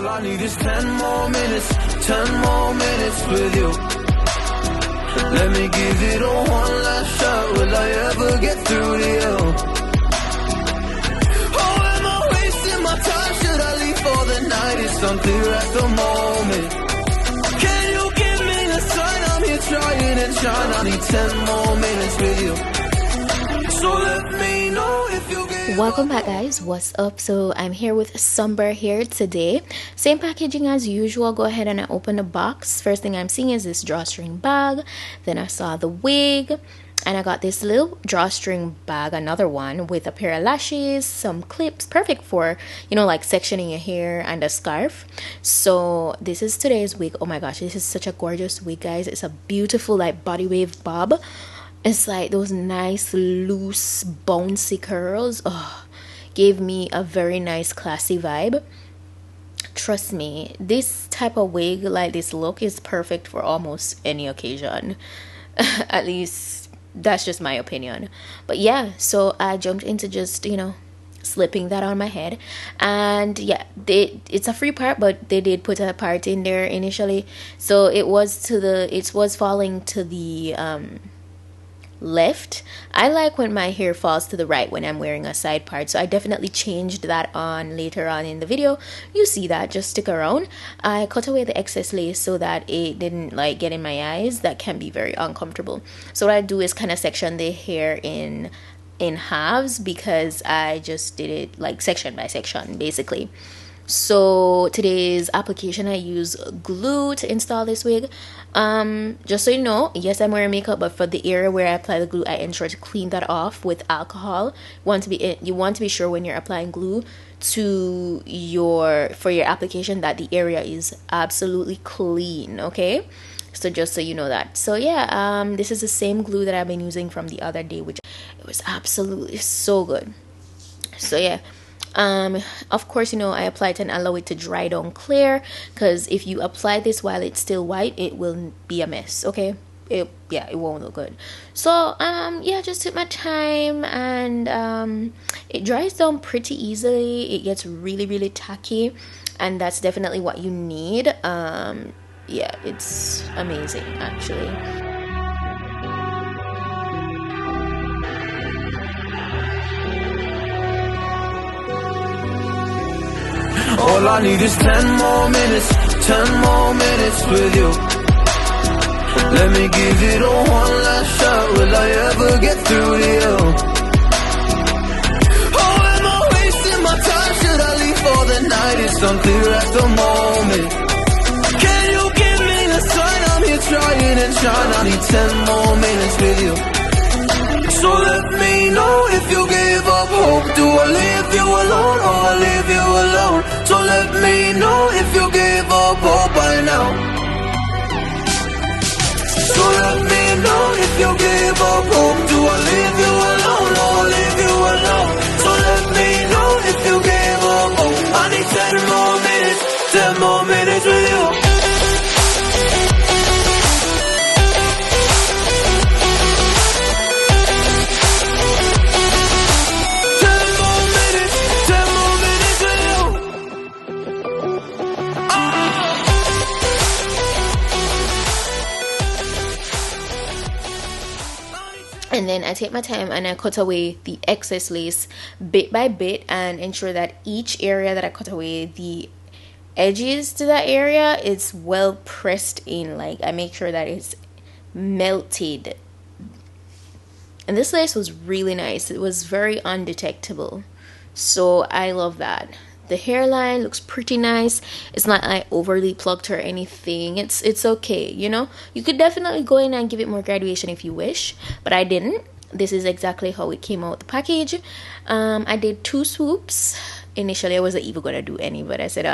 All I need is 10 more minutes, 10 more minutes with you. Let me give it a one last shot. Will I ever get through to you? Oh, am I wasting my time? Should I leave for the night? It's unclear at the moment. Can you give me a sign? I'm here trying and trying. I need 10 more minutes with you. So let me know if you get. Welcome back, guys. What's up? So I'm here with Sunber here today. Same packaging as usual. Go ahead and I open the box. First thing I'm seeing is this drawstring bag. Then I saw the wig, and I got this little drawstring bag, another one with a pair of lashes, some clips, perfect for, you know, like sectioning your hair, and a scarf. So this is today's wig. Oh my gosh, this is such a gorgeous wig, guys. It's a beautiful like body wave bob. It's like those nice loose bouncy curls. Oh, gave me a very nice classy vibe. Trust me, this type of wig, like this look, is perfect for almost any occasion. At least that's just my opinion. But yeah, so I jumped into just, you know, slipping that on my head. And yeah, it's a free part, but they did put a part in there initially, so it was falling to the left. I like when my hair falls to the right when I'm wearing a side part, so I definitely changed that on later on in the video. You see that, just stick around. I cut away the excess lace so that it didn't like get in my eyes. That can be very uncomfortable. So what I do is kind of section the hair in halves, because I just did it like section by section basically. So today's application, I use glue to install this wig. Just so you know, yes, I'm wearing makeup, but for the area where I apply the glue, I ensure to clean that off with alcohol. You want to be sure when you're applying glue to for your application that the area is absolutely clean, okay? So just so you know that. So yeah, this is the same glue that I've been using from the other day, which it was absolutely so good. So yeah, of course, you know, I apply it and allow it to dry down clear, because if you apply this while it's still white, it will be a mess, okay? It won't look good. So yeah, just took my time, and it dries down pretty easily. It gets really tacky, and that's definitely what you need. Yeah, it's amazing actually. All I need is 10 more minutes, 10 more minutes with you. Let me give it a one last shot. Will I ever get through to you? Oh, am I wasting my time? Should I leave for the night? It's unclear at the moment. Can you give me a sign? I'm here trying and trying. I need 10 more minutes with you. So let me know if you give up hope. Do I leave you alone or I leave you alone? So let me know if you give up hope by now. So let me know if you give up hope. Do I leave you alone or I leave you alone? So let me know if you give up hope. I need 10 more minutes, 10 more minutes with you. And then I take my time and I cut away the excess lace bit by bit, and ensure that each area that I cut away, the edges to that area, is well pressed in. Like, I make sure that it's melted. And this lace was really nice. It was very undetectable, so I love that. The hairline looks pretty nice. It's not like overly plucked or anything. It's okay, you know. You could definitely go in and give it more graduation if you wish, but I didn't. This is exactly how it came out the package. I did 2 swoops. Initially I wasn't even gonna do any, but I said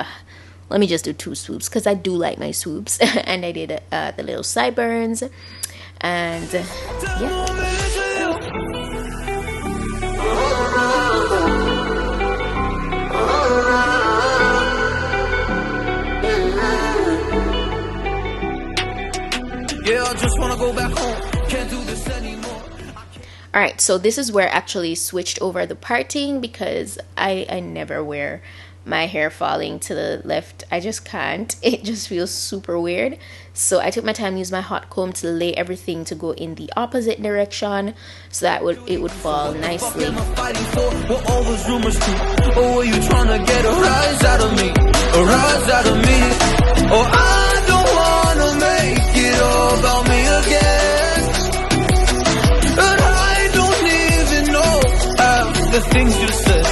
let me just do 2 swoops, because I do like my swoops. And I did the little sideburns, and yeah. Yeah, I just wanna go back home. Can't do this anymore. Alright, so this is where I actually switched over the parting, because I never wear my hair falling to the left. I just can't. It just feels super weird. So I took my time, used my hot comb to lay everything to go in the opposite direction so that it would fall nicely. All those rumors too. Or were you trying to get a rise out of me? A rise out of me? Or I don't wanna make it all about me again. And I don't even know half the things you said.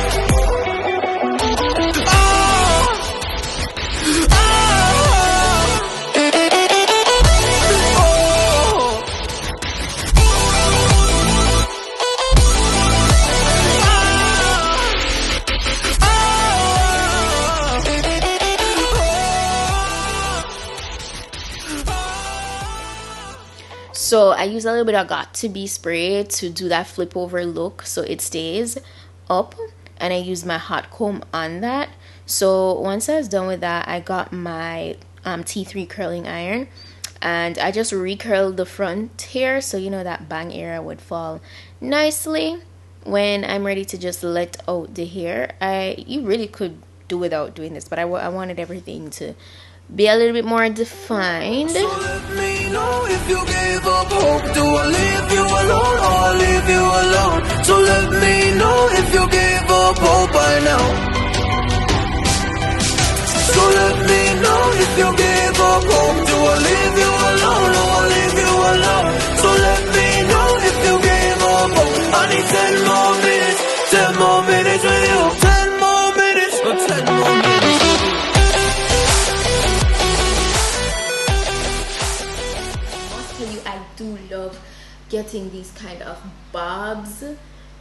So I use a little bit of Got To Be spray to do that flip over look so it stays up, and I use my hot comb on that. So once I was done with that, I got my T3 curling iron and I just recurled the front here, so you know that bang area would fall nicely. When I'm ready to just let out the hair, you really could do without doing this, but I wanted everything to be a little bit more defined. So let me know if you gave up hope. Do I leave you alone or I leave you alone? So let me know if you gave up hope by now. So let me know if you gave up hope. Do I leave you alone or I leave you alone? So let me know if you gave up hope. I need 10 more minutes, 10 more minutes with you. 10 more minutes, or 10 more minutes. I do love getting these kind of bobs.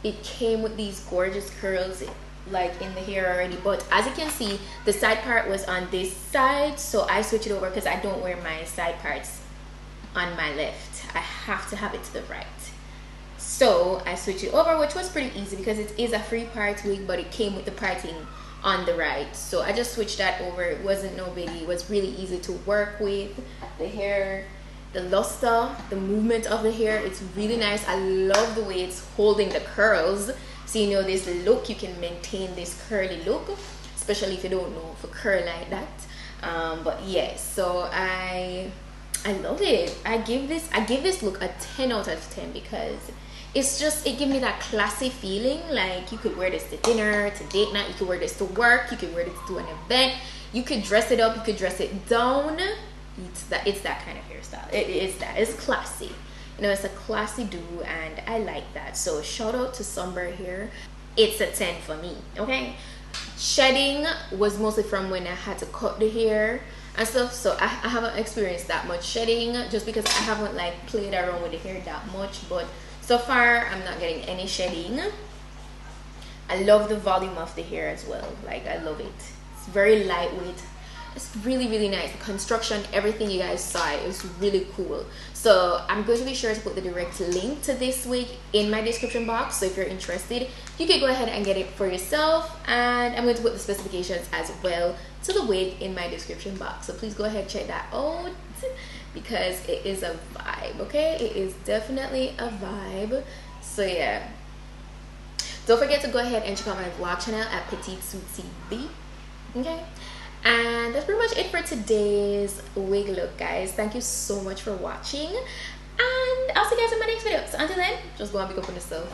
It came with these gorgeous curls like in the hair already, but as you can see, the side part was on this side, so I switched it over because I don't wear my side parts on my left. I have to have it to the right. So I switched it over, which was pretty easy because it is a free part wig, but it came with the parting on the right. So I just switched that over. It wasn't no biggie. It was really easy to work with. The hair, the luster, the movement of the hair, it's really nice. I love the way it's holding the curls, so you know this look, you can maintain this curly look, especially if you don't know for curl like that. But yes, so I love it. I give this look a 10 out of 10 because it's just, it gives me that classy feeling. Like you could wear this to dinner, to date night, you could wear this to work, you could wear this to an event, you could dress it up, you could dress it down. It's that kind of hairstyle. It is that. It's classy. You know, it's a classy do, and I like that. So shout out to Sunber here. It's a 10 for me. Okay. Shedding was mostly from when I had to cut the hair and stuff. So I haven't experienced that much shedding just because I haven't like played around with the hair that much. But so far, I'm not getting any shedding. I love the volume of the hair as well. Like I love it. It's very lightweight. It's really, really nice. The construction, everything you guys saw, it was really cool. So I'm going to be sure to put the direct link to this wig in my description box. So if you're interested, you can go ahead and get it for yourself. And I'm going to put the specifications as well to the wig in my description box. So please go ahead and check that out because it is a vibe, okay? It is definitely a vibe. So yeah. Don't forget to go ahead and check out my vlog channel at PETITE-SUE DIVINITI, okay? And that's pretty much it for today's wig look, guys. Thank you so much for watching, and I'll see you guys in my next video. So until then, just go and pick up on yourself.